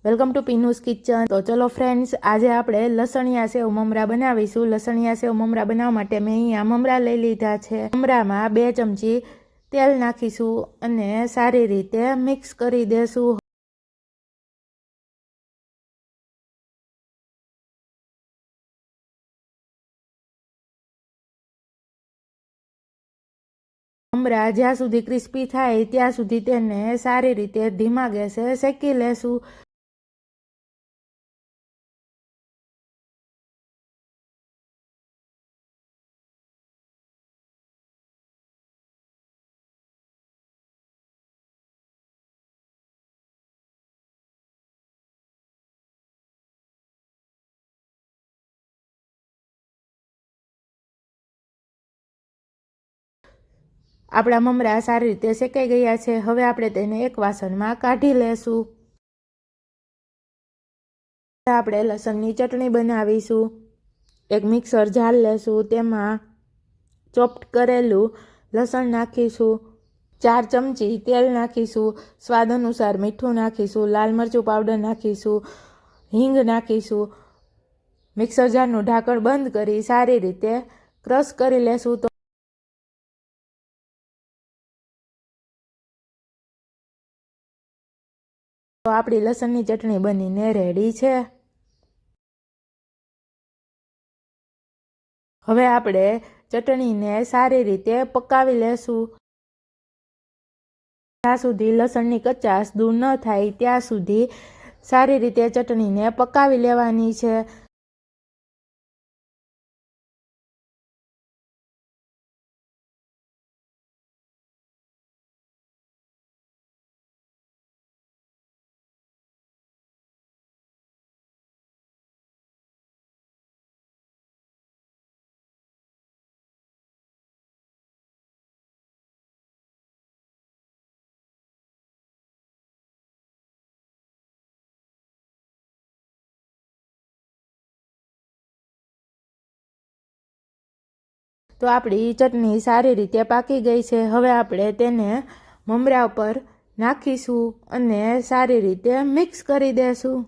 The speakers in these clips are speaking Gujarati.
Welcome to પીનુસ kitchen. તો ચલો ફ્રેન્ડ્સ, આજે આપણે લસણિયા સેવ મમરા બનાવીશું। લસણિયા સેવ મમરા બનાવવા માટે મેં અહીંયા મમરા લઈ લીધા છે। મમરામાં 2 ચમચી તેલ નાખીશું અને સારી રીતે મિક્સ કરી દેશું। મમરા જ્યાં સુધી ક્રિસ્પી થાય ત્યાં સુધી તેને સારી રીતે ધીમા ગેસે શેકી લેશું। આપણા મમરા સારી રીતે શેકાઈ ગયા છે। હવે આપણે તેને એક વાસણમાં કાઢી લેશું। આપણે લસણની ચટણી બનાવીશું। એક મિક્સર જાર લેશું, તેમાં ચોપ્ડ કરેલું લસણ નાખીશું। 4 ચમચી તેલ નાખીશું। સ્વાદ અનુસાર મીઠું નાખીશું। લાલ મરચું પાવડર નાખીશું। હિંગ નાખીશું। મિક્સર જારનું ઢાંકણ બંધ કરી સારી રીતે ક્રશ કરી લેશું। તો આપણી લસણની ચટણી બનીને રેડી છે। હવે આપણે ચટણીને સારી રીતે પકાવી લેશું। જ્યાં સુધી લસણની કચાશ દૂર ન થાય ત્યાં સુધી સારી રીતે ચટણીને પકાવી લેવાની છે। તો આપણી ચટણી સારી રીતે પાકી ગઈ છે। હવે આપણે તેને મમરા પર નાખીશું અને સારી રીતે મિક્સ કરી દેશું।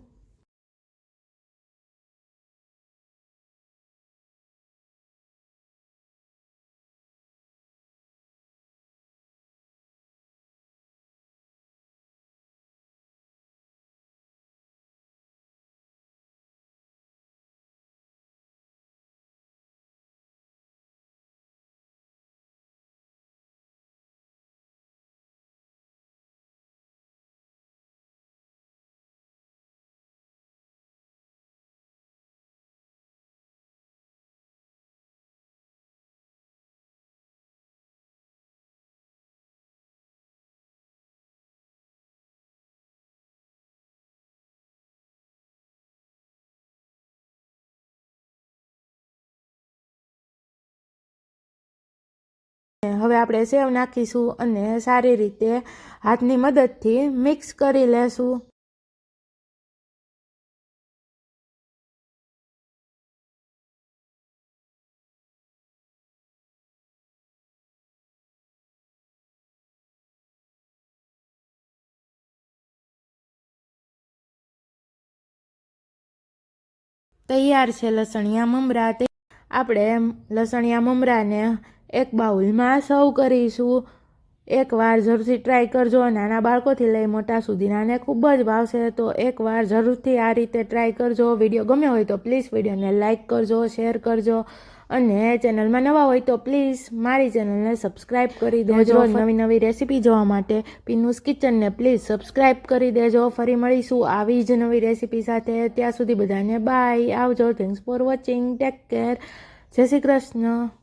હવે આપણે સેવ નાખીશું અને સારી રીતે હાથની મદદથી મિક્સ કરી લેશું। તૈયાર છે લસણિયા મમરા। આપણે લસણિયા મમરાને એક બાઉલમાં સર્વ કરીશું। એકવાર જરૂરથી ટ્રાય કરજો। નાના બાળકોથી લઈ મોટા સુધીનાને ખૂબ જ ભાવશે। તો એકવાર જરૂરથી આ રીતે ટ્રાય કરજો। વિડીયો ગમ્યો હોય તો પ્લીઝ વિડીયોને લાઇક કરજો, શેર કરજો અને ચેનલમાં નવા હોય તો પ્લીઝ મારી ચેનલને સબસ્ક્રાઈબ કરી દેજો। નવી નવી રેસીપી જોવા માટે પીનુસ કિચનને પ્લીઝ સબસ્ક્રાઈબ કરી દેજો। ફરી મળીશું આવી જ નવી રેસીપી સાથે। ત્યાં સુધી બધાને બાય, આવજો। Thanks for watching, take care, જય શ્રી કૃષ્ણ।